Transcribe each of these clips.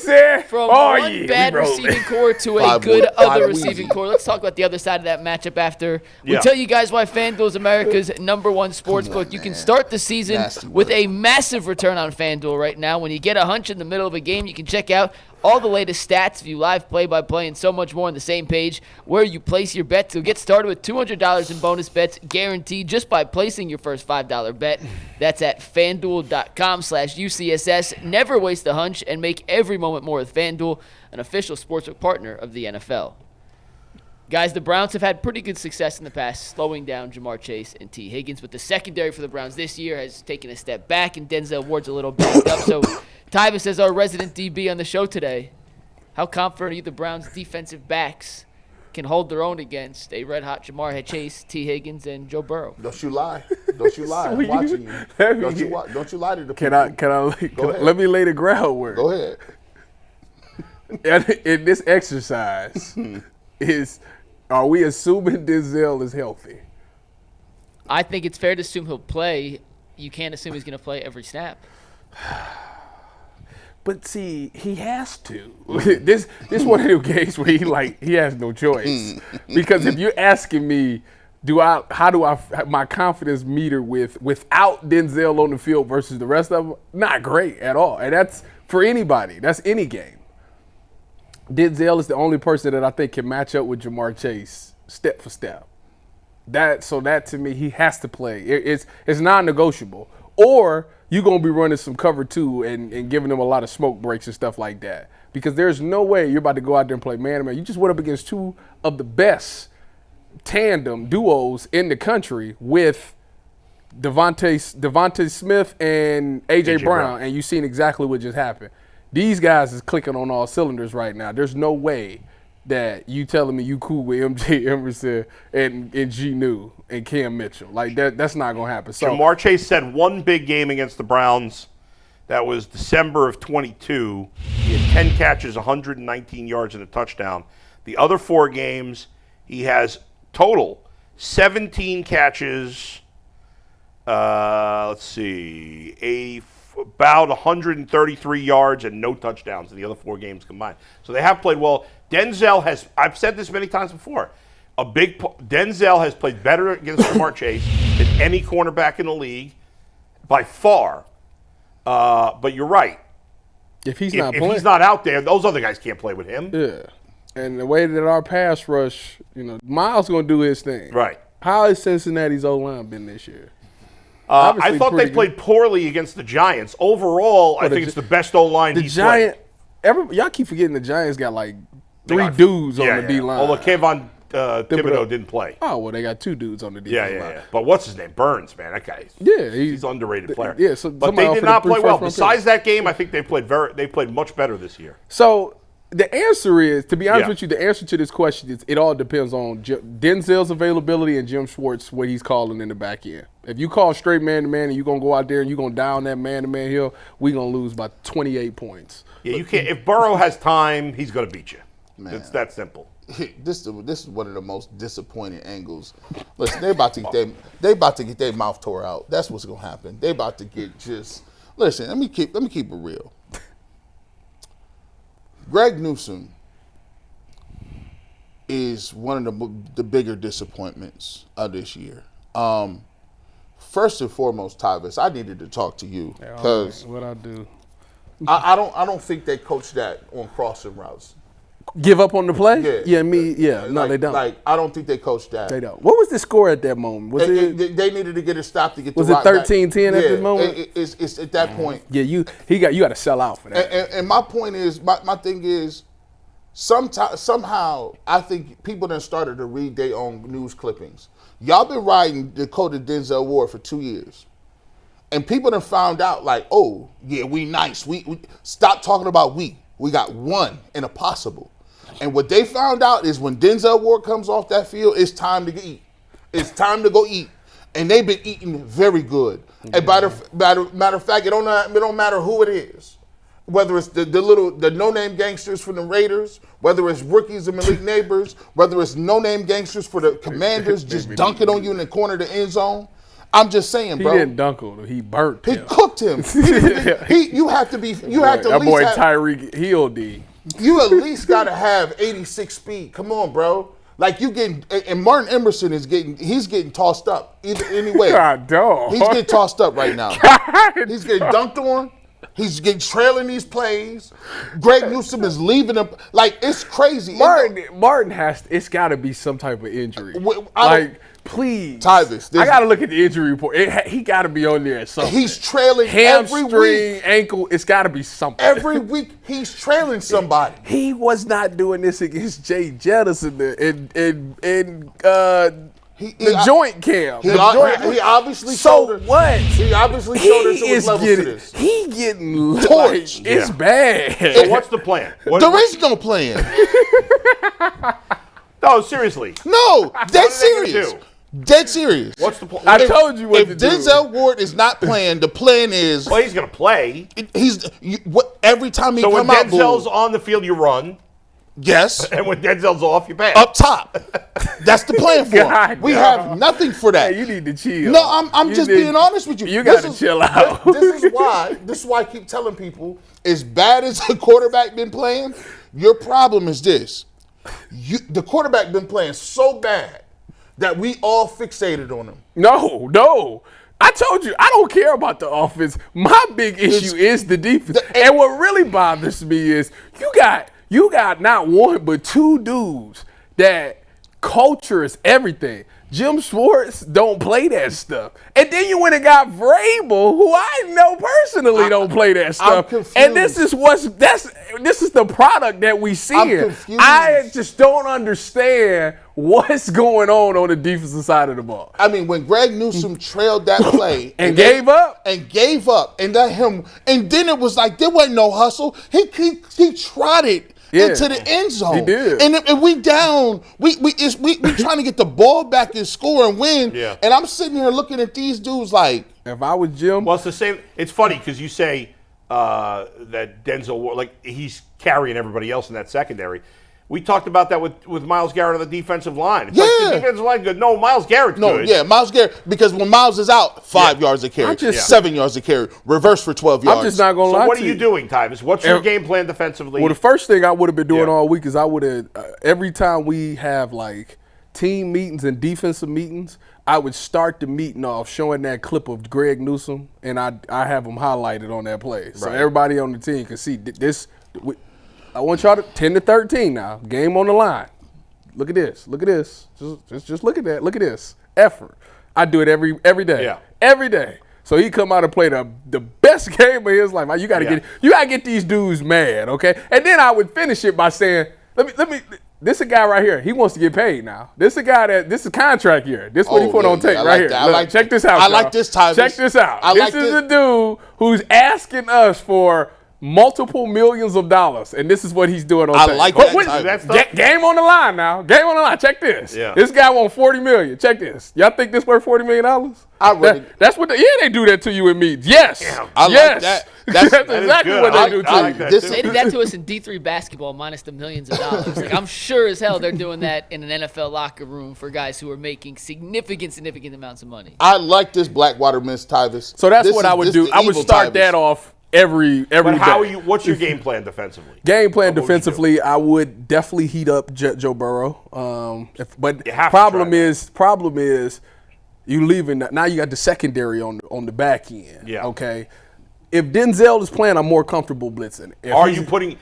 said, From one bad receiving core to a good other receiving core. Let's talk about the other side of that matchup after we tell you guys why FanDuel is America's #1 sportsbook. You can start the season with a massive return on FanDuel right now. When you get a hunch in the middle of a game, you can check out all the latest stats, view live play-by-play, and so much more on the same page where you place your bets. So get started with $200 in bonus bets guaranteed just by placing your first $5 bet. That's at FanDuel.com/UCSS. Never waste a hunch and make every moment more with FanDuel, an official sportsbook partner of the NFL. Guys, the Browns have had pretty good success in the past, slowing down Jamar Chase and T. Higgins, but the secondary for the Browns this year has taken a step back, and Denzel Ward's a little banged up. So Tyvis, as our resident DB on the show today, how confident are you the Browns' defensive backs can hold their own against a red-hot Jamar Chase, T. Higgins, and Joe Burrow? Don't you lie. Don't you lie. I'm watching you. Don't you lie to the people. Can I let me lay the groundwork. Go ahead. In this exercise, are we assuming Denzel is healthy? I think it's fair to assume he'll play. You can't assume he's going to play every snap. But see, he has to. This one of the games where he has no choice. Because if you're asking me, how do I my confidence meter without Denzel on the field versus the rest of them? Not great at all. And that's for anybody. That's any game. Denzel is the only person that I think can match up with Jamar Chase step for step. That to me, he has to play. It's non-negotiable. Or you're going to be running some cover two and giving them a lot of smoke breaks and stuff like that. Because there's no way you're about to go out there and play man-to-man. You just went up against two of the best tandem duos in the country with Devontae Smith and A.J. Brown, and you've seen exactly what just happened. These guys is clicking on all cylinders right now. There's no way that you telling me you cool with MJ Emerson and G. New and Cam Mitchell. Like, that's not going to happen. So Jamar Chase had one big game against the Browns. That was December of 22. He had 10 catches, 119 yards, and a touchdown. The other 4 games, he has total 17 catches, about 133 yards and no touchdowns in the other 4 games combined. So they have played well. Denzel has, I've said this many times before, Denzel has played better against Jamar Chase than any cornerback in the league by far. But you're right. If he's not out there, those other guys can't play with him. Yeah. And the way that our pass rush, Miles going to do his thing. Right. How has Cincinnati's O-line been this year? I thought they played poorly against the Giants. Overall, I think it's the best O-line he's played. Y'all keep forgetting the Giants got like 3 dudes on the D-line. Although Kayvon Thibodeau didn't play. Oh, well, they got 2 dudes on the D-line. Yeah. But what's his name? Burns, man. That guy. He's an underrated player. Yeah, but they did not play well. Besides that game, I think they played much better this year. So the answer is, to be honest with you, the answer to this question is it all depends on Denzel's availability and Jim Schwartz, what he's calling in the back end. If you call straight man-to-man and you're going to go out there and you're going to down that man-to-man hill, we're going to lose by 28 points. Yeah, you can't. If Burrow has time, he's going to beat you. Man, it's that simple. This is one of the most disappointing angles. Listen, they about to get their mouth tore out. That's what's going to happen. They about to get just – listen, let me keep it real. Greg Newsome is one of the bigger disappointments of this year. First and foremost, Tyvis, I needed to talk to you because what I do, I don't think they coach that on crossing routes. Give up on the play? No, they don't. Like, I don't think they coach that. They don't. What was the score at that moment? Was they needed to get a stop to get. Was it 13-10 at this moment? It's at that point. Yeah, you got to sell out for that. And my point is, my thing is, somehow I think people done started to read their own news clippings. Y'all been riding the coat of Denzel Ward for 2 years. And people done found out like, oh, yeah, we nice. We stop talking about we. We got one in a possible. And what they found out is when Denzel Ward comes off that field, it's time to eat. It's time to go eat. And they've been eating very good. Yeah. And matter of fact, it don't matter who it is. Whether it's the no-name gangsters from the Raiders, whether it's rookies and Malik Neighbors, whether it's no-name gangsters for the Commanders just dunking on you in the corner of the end zone. I'm just saying, bro. He didn't dunk on him. He burnt He him. cooked him. You have to That at least boy have, Tyreek Hill D. you at least got to have 86 speed. Come on, bro. Like you getting, and Martin Emerson he's getting tossed up anyway. God, dog. He's getting tossed up right now. He's getting dunked on. He's getting trailing these plays. Greg Newsome is leaving him. Like, it's crazy. Martin it's got to be some type of injury. Please. Tyvis. I got to look at the injury report. He got to be on there at something. He's trailing every hamstring, week. ankle. It's got to be something. Every week, he's trailing somebody. He was not doing this against Jay Jettis in the joint cam. He obviously showed us. What? He obviously showed us it was levels to this. He getting Torched. like, it's bad. So what's the plan? There is no plan. No, seriously. No, dead What are they gonna serious. do? Dead serious. What's the plan? I told you what to do. If Denzel Ward is not playing, the plan is Well, he's going to play. every time he So when come out, Denzel's on the field, you run. yes, And when Denzel's off, you pass. up top. That's the plan for him. God, We no. have nothing for that. Hey, you need to chill. No, I'm You just need- being honest with you. You This got to is- chill out. This is why I keep telling people, as bad as the quarterback been playing, your problem is this. The quarterback been playing so bad that we all fixated on him. No. I told you, I don't care about the offense. My big issue is the defense. And what really bothers me is you got not one but two dudes that culture is everything. Jim Schwartz don't play that stuff. And then you went and got Vrabel, who I know personally don't play that stuff. confused. And this is the product that we see. I'm confused. I just don't understand what's going on the defensive side of the ball. I mean, when Greg Newsome trailed that play And gave up? and let him, and then it was like there wasn't no hustle. He trotted into the end zone. He did. And we down. We trying to get the ball back and score and win. Yeah. And I'm sitting here looking at these dudes like, If I was Jim, Well, it's the same. It's funny because you say that Denzel Ward, like he's carrying everybody else in that secondary. We talked about that with Myles Garrett on the defensive line. It's like the defensive line good. No, Myles Garrett's good. Myles Garrett, because when Myles is out, 5 yards a carry, 7 yards a carry, reverse for 12 yards. I'm just not going to lie So what to are you doing, Tyvis? What's your game plan defensively? Well, the first thing I would have been doing all week is I would have, every time we have like team meetings and defensive meetings, I would start the meeting off showing that clip of Greg Newsome, and I have them highlighted on that play. So everybody on the team can see this. I want y'all to 10-13 now. Game on the line. Look at this. Look at this. Just look at that. Look at this. Effort. I do it every day. Yeah. Every day. So he come out and play the best game of his life. You gotta get these dudes mad, okay? And then I would finish it by saying, let me this is a guy right here. He wants to get paid now. This is a guy this is contract year. This is what he put on tape right here. Look, check this out. I like this, Tyvis. Check this out. This is a dude who's asking us for multiple millions of dollars, and this is what he's doing on tape. I like that. Game on the line now. Game on the line. Check this. Yeah. This guy wants $40 million. Check this. Y'all think this worth $40 million? That's what they do that to you in meetings. Yes. Yeah, I like that. That's exactly what they do to you. like that too. They did that to us in D3 basketball minus the millions of dollars. Like, I'm sure as hell they're doing that in an NFL locker room for guys who are making significant amounts of money. I like this Blackwater Miss Tyvis. So that's what I would do. I would start that off every But how day. are you? What's your game plan defensively? Game plan What would you defensively, I would definitely heat up Joe Burrow. But You have to problem try is you leaving now. You got the secondary on the back end. Yeah. Okay. If Denzel is playing, I'm more comfortable blitzing. Are you putting?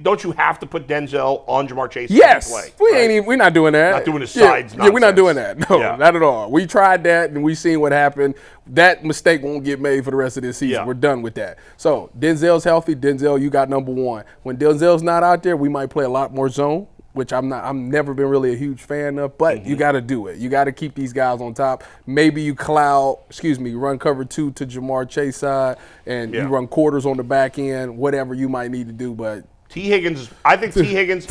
Don't you have to put Denzel on Jamar Chase? Yes, to play, we're not doing that. Not doing the sides Yeah, we're not nonsense. doing that. No, Yeah. not at all. We tried that and we seen what happened. That mistake won't get made for the rest of this season. Yeah. We're done with that. So Denzel's healthy. Denzel, you got number one. When Denzel's not out there, we might play a lot more zone, which I'm never been really a huge fan of, but you got to do it. You got to keep these guys on top. Maybe you run cover 2 to Jamar Chase side, and you run quarters on the back end, whatever you might need to do. But I think T. Higgins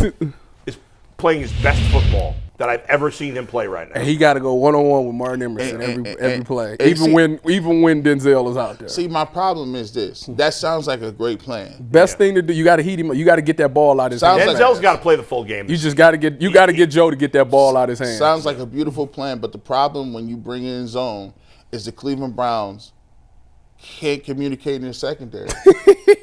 is playing his best football that I've ever seen him play right now. and he got to go one-on-one with Martin Emerson every play, even when Denzel is out there. See, my problem is this. That sounds like a great plan. Best thing to do, you got to heat him up. You got to get that ball out his Sounds hand. like- Denzel's got to play the full game. You just got to get Joe to get that ball out his hand. Sounds like a beautiful plan, but the problem when you bring in zone is the Cleveland Browns can't communicate in the secondary.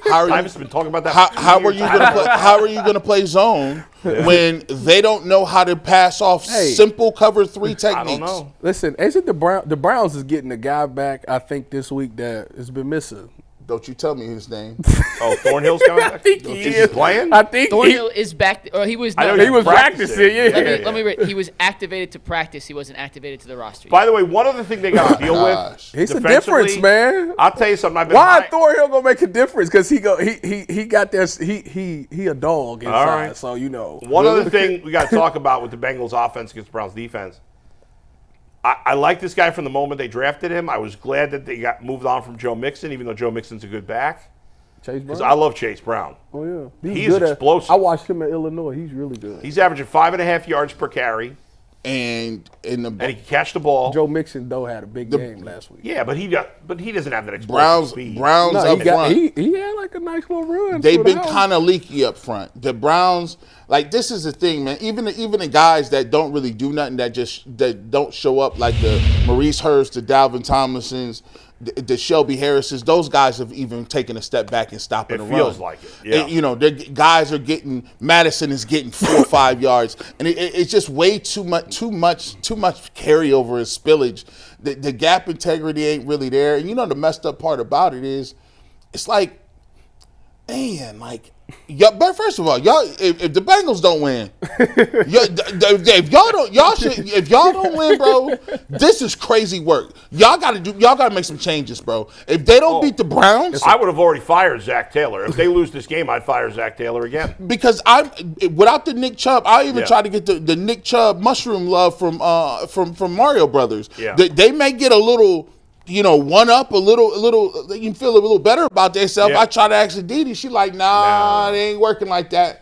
How are I've been talking about that. how are you going to play zone when they don't know how to pass off simple cover 3 techniques? I don't know. Listen, isn't the Browns is getting a guy back, I think, this week that has been missing. Don't you tell me his name. Oh, Thornhill's coming back? I think he Is is. he playing? I think Thornhill is back. Or he was. I know not- he was practicing. Yeah. Let me read. He was activated to practice. He wasn't activated to the roster. By the way, one other thing they got to deal Gosh. with. It's a defensively, difference, man. I'll tell you something. I've been Why high- Thorhill gonna make a difference? Because he got this. He a dog inside. right. So you know. One other thing we got to talk about with the Bengals offense against the Browns defense. I like this guy from the moment they drafted him. I was glad that they got moved on from Joe Mixon, even though Joe Mixon's a good back. Chase Because Brown. I love Chase Brown. Oh yeah, He's good explosive. I watched him at Illinois. He's really good. He's averaging 5.5 yards per carry, And in the and he can catch the ball. Joe Mixon though had a big game last week. Yeah, but he doesn't have that explosive speed. Browns No, up front. he had like a nice little run. They've through been the house. kind of leaky up front. The Browns, like this is the thing, man. Even the guys that don't really do nothing, that don't show up, like the Maurice Hurst, the Dalvin Tomlinsons, the Shelby Harrises, those guys have even taken a step back and stopping the run. It feels like it. Yeah. And, you know, the guys are getting. Madison is getting 4 or 5 yards, and it's just way too much carryover and spillage. The gap integrity ain't really there. And you know the messed up part about it is, it's like, man, like, but first of all, y'all, if the Bengals don't win, if y'all don't win, bro, this is crazy work. Y'all gotta make some changes, bro. If they don't beat the Browns, I would have already fired Zach Taylor. If they lose this game, I'd fire Zach Taylor again. because without the Nick Chubb, I even Yeah. tried to get the Nick Chubb mushroom love from Mario Brothers. Yeah. They may get a little, one up, a little. You can feel a little better about themselves. Yeah. I try to ask Aditi, she like, nah, No. it ain't working like that.